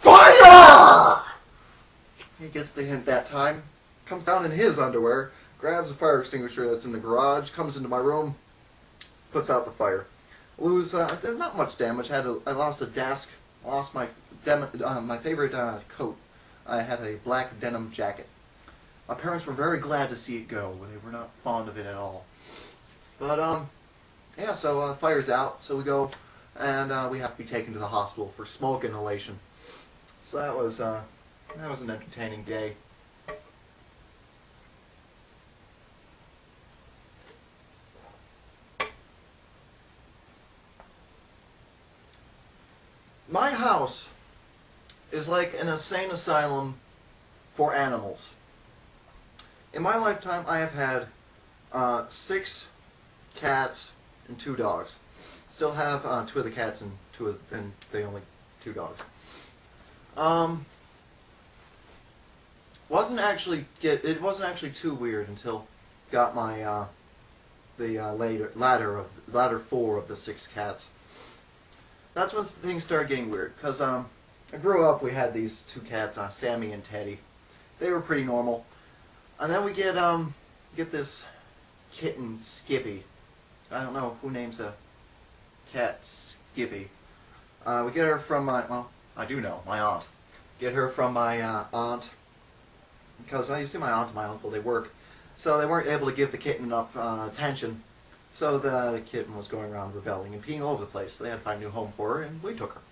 Fire! He gets the hint that time, comes down in his underwear, grabs a fire extinguisher that's in the garage, comes into my room, puts out the fire. Lose not much damage. I lost a desk. I lost my my favorite coat. I had a black denim jacket. My parents were very glad to see it go. They were not fond of it at all. But yeah. So fire's out. So we go, and we have to be taken to the hospital for smoke inhalation. So that was an entertaining day. My house is like an insane asylum for animals. In my lifetime, I have had 6 cats and 2 dogs. Still have 2 of the cats and the only 2 dogs. It wasn't actually too weird until got my ladder 4 of the 6 cats. That's when things started getting weird, because I grew up, we had these 2 cats, Sammy and Teddy. They were pretty normal. And then we get this kitten, Skippy. I don't know who names a cat Skippy. We get her from I do know, my aunt. Get her from my aunt, because you see my aunt and my uncle, they work. So they weren't able to give the kitten enough attention. So the kitten was going around rebelling and peeing all over the place. So they had to find a new home for her, and we took her.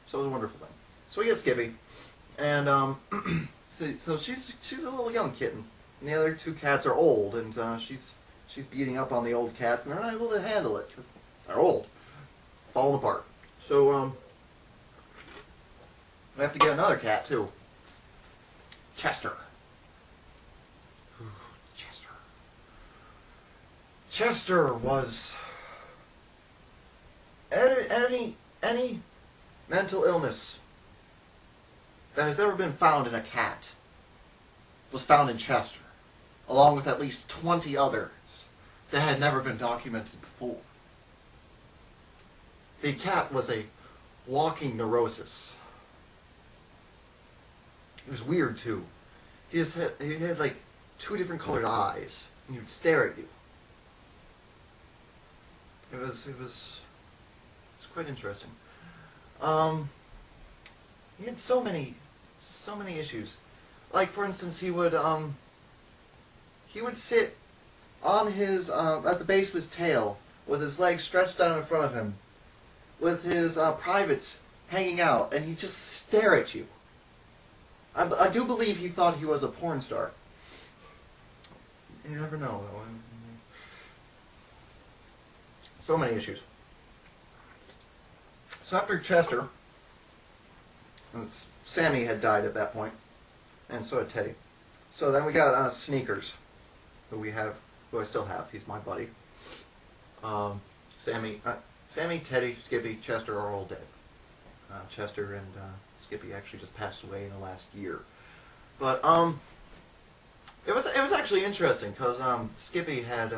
So it was a wonderful thing. So we get Skippy, and so she's a little young kitten, and the other 2 cats are old, and she's beating up on the old cats, and they're not able to handle it. They're old, falling apart. So we have to get another cat too. Chester. Chester was any mental illness that has ever been found in a cat was found in Chester, along with at least 20 others that had never been documented before. The cat was a walking neurosis. It was weird too. He had like 2 different colored eyes, and he would stare at you. It was quite interesting. He had so many issues. Like, for instance, he would sit on his at the base of his tail with his legs stretched out in front of him, with his privates hanging out, and he'd just stare at you. I do believe he thought he was a porn star. You never know, though. So many issues. So after Chester, Sammy had died at that point, and so had Teddy. So then we got Sneakers, who I still have. He's my buddy. Sammy, Teddy, Skippy, Chester are all dead. Chester and Skippy actually just passed away in the last year. But it was actually interesting, because Skippy had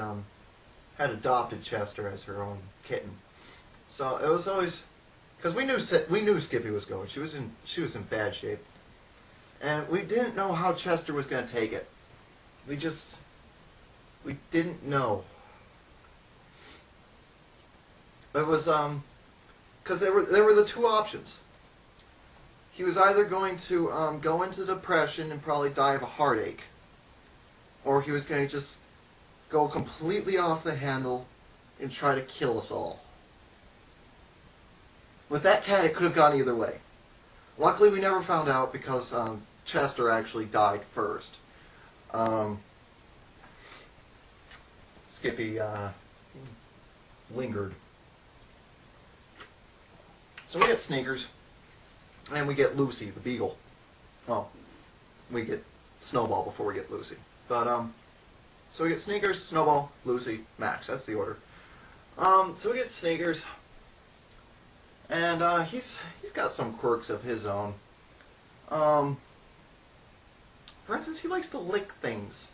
adopted Chester as her own kitten. So it was always, because we knew Skippy was going. She was in bad shape, and we didn't know how Chester was going to take it. We didn't know. It was because there were the 2 options. He was either going to go into depression and probably die of a heartache, or he was going to just go completely off the handle and try to kill us all. With that cat, it could have gone either way. Luckily, we never found out, because Chester actually died first. Skippy lingered. So we get Sneakers, and we get Lucy, the beagle. Well, we get Snowball before we get Lucy. But so we get Sneakers, Snowball, Lucy, Max. That's the order. So we get Sneakers, and he's got some quirks of his own. For instance, he likes to lick things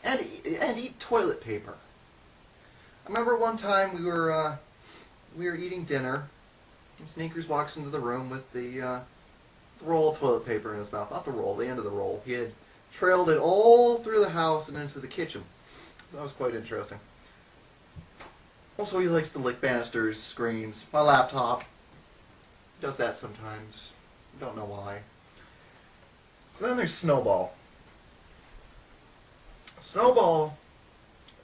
and eat toilet paper. I remember one time we were eating dinner, and Sneakers walks into the room with the roll of toilet paper in his mouth. Not the roll, the end of the roll. He had trailed it all through the house and into the kitchen. That was quite interesting. Also, he likes to lick banisters, screens, my laptop. He does that sometimes. Don't know why. So then there's Snowball. Snowball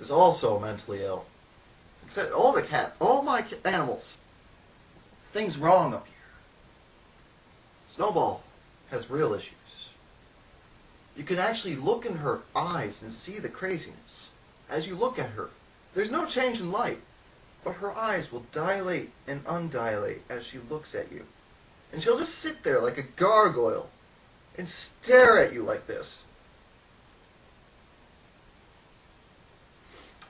is also mentally ill. Except all my animals. Things wrong up here. Snowball has real issues. You can actually look in her eyes and see the craziness. As you look at her, there's no change in light, but her eyes will dilate and undilate as she looks at you. And she'll just sit there like a gargoyle and stare at you like this.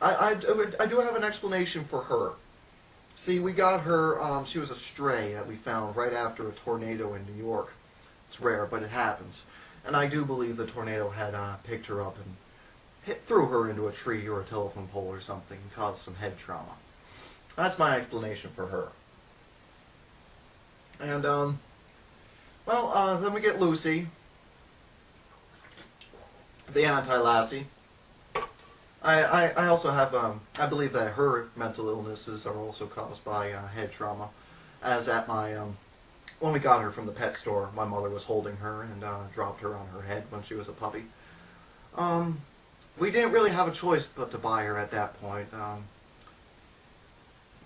I do have an explanation for her. See, we got her, she was a stray that we found right after a tornado in New York. It's rare, but it happens. And I do believe the tornado had picked her up and threw her into a tree or a telephone pole or something and caused some head trauma. That's my explanation for her. And, then we get Lucy, the anti-Lassie. I also have, I believe that her mental illnesses are also caused by head trauma. As at my, when we got her from the pet store, my mother was holding her and dropped her on her head when she was a puppy. We didn't really have a choice but to buy her at that point.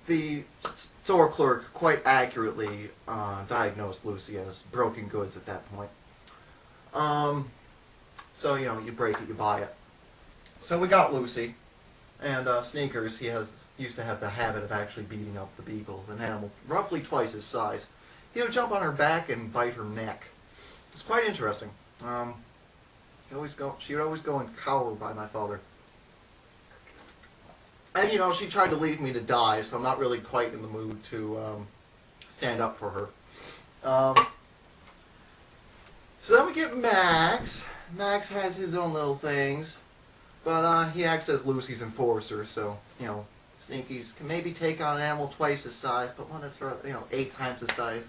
The store clerk quite accurately diagnosed Lucy as broken goods at that point. So, you know, you break it, you buy it. So we got Lucy, and Sneakers, he used to have the habit of actually beating up the beagle, an animal roughly twice his size. He would jump on her back and bite her neck. It's quite interesting. She would always go and cower by my father. And, you know, she tried to leave me to die, so I'm not really quite in the mood to stand up for her. So then we get Max. Max has his own little things. But he acts as Lucy's enforcer, so, you know, Sneakies can maybe take on an animal twice his size, but when it's, 8 times the size,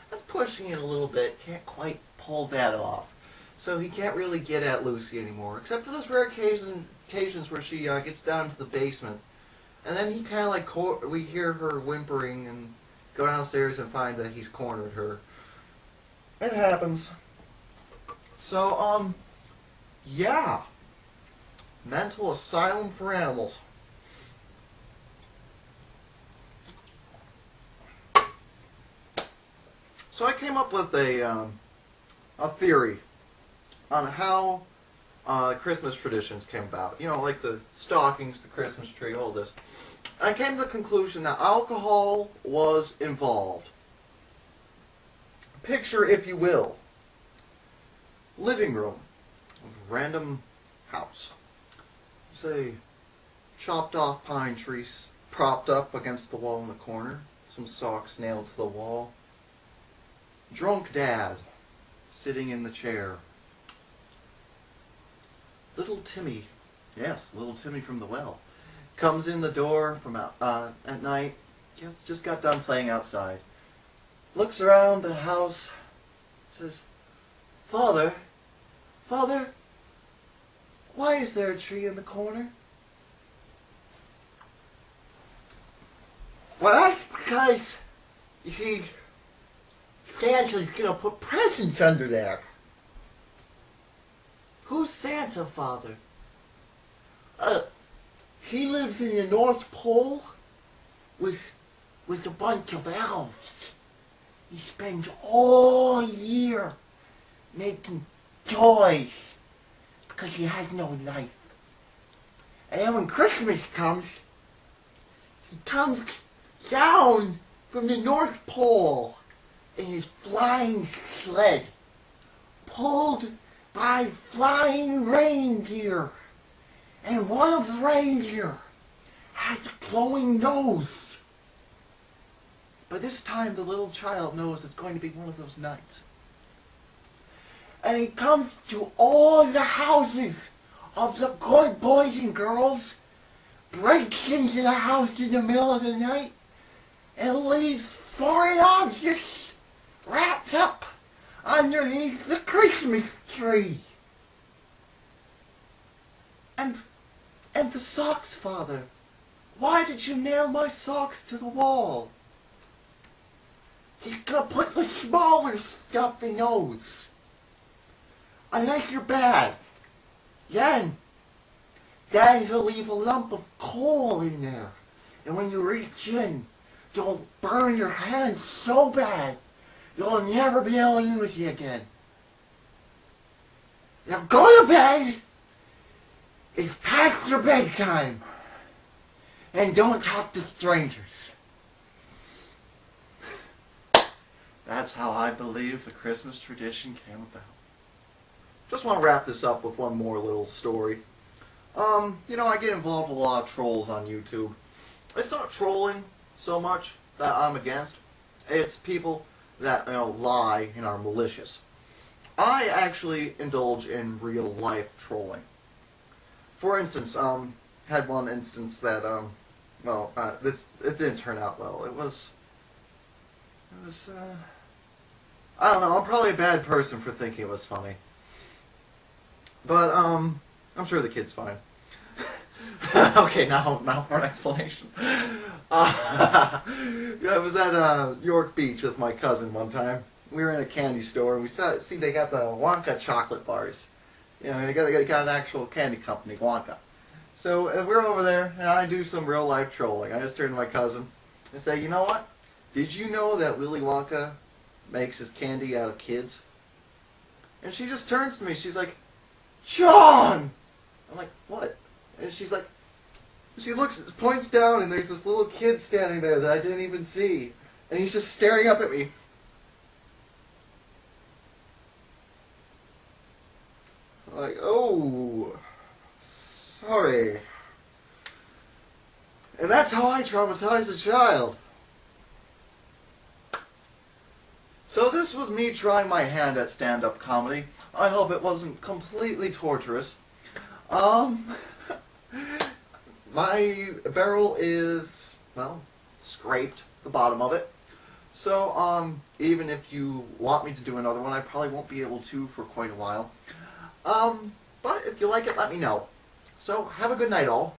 that's pushing it a little bit. Can't quite pull that off. So he can't really get at Lucy anymore, except for those rare occasions where she gets down to the basement. And then he kind of like, we hear her whimpering and go downstairs and find that he's cornered her. It happens. So, yeah. Mental asylum for animals. So I came up with a theory on how Christmas traditions came about. You know, like the stockings, the Christmas tree, all this. I came to the conclusion that alcohol was involved. Picture, if you will, living room of a random house. Say, chopped off pine trees propped up against the wall in the corner, some socks nailed to the wall. Drunk dad sitting in the chair. Little Timmy, yes, little Timmy from the well, comes in the door from at night. Just got done playing outside. Looks around the house, says, Father, why is there a tree in the corner? Well, that's because, you see, Santa's gonna put presents under there. Who's Santa, Father? He lives in the North Pole with a bunch of elves. He spends all year making toys because he has no life. And then when Christmas comes, he comes down from the North Pole in his flying sled, pulled by flying reindeer. And one of the reindeer has a glowing nose. But this time the little child knows it's going to be one of those nights. And he comes to all the houses of the good boys and girls, breaks into the house in the middle of the night, and leaves foreign objects wrapped up underneath the Christmas tree. And the socks, Father. Why did you nail my socks to the wall? He's gonna put the smaller stuff in those. Unless you're bad. Then he'll leave a lump of coal in there. And when you reach in, you'll burn your hands so bad, you'll never be able to use it again. Now go to bed. It's past your bedtime. And don't talk to strangers. That's how I believe the Christmas tradition came about. Just want to wrap this up with one more little story. I get involved with a lot of trolls on YouTube. It's not trolling so much that I'm against. It's people that lie and are malicious. I actually indulge in real life trolling. For instance, had one instance that it didn't turn out well. It was I don't know. I'm probably a bad person for thinking it was funny. But I'm sure the kid's fine. Okay, now for an explanation. I was at York Beach with my cousin one time. We were in a candy store and we see they got the Wonka chocolate bars. They got an actual candy company, Wonka. So we're over there and I do some real life trolling. I just turn to my cousin and say, you know what? Did you know that Willy Wonka makes his candy out of kids? And she just turns to me. She's like, John! I'm like, what? And she's like, she points down, and there's this little kid standing there that I didn't even see. And he's just staring up at me. I'm like, oh, sorry. And that's how I traumatize a child. So this was me trying my hand at stand-up comedy. I hope it wasn't completely torturous. My barrel is, scraped, the bottom of it. So, even if you want me to do another one, I probably won't be able to for quite a while. But if you like it, let me know. So, have a good night, all.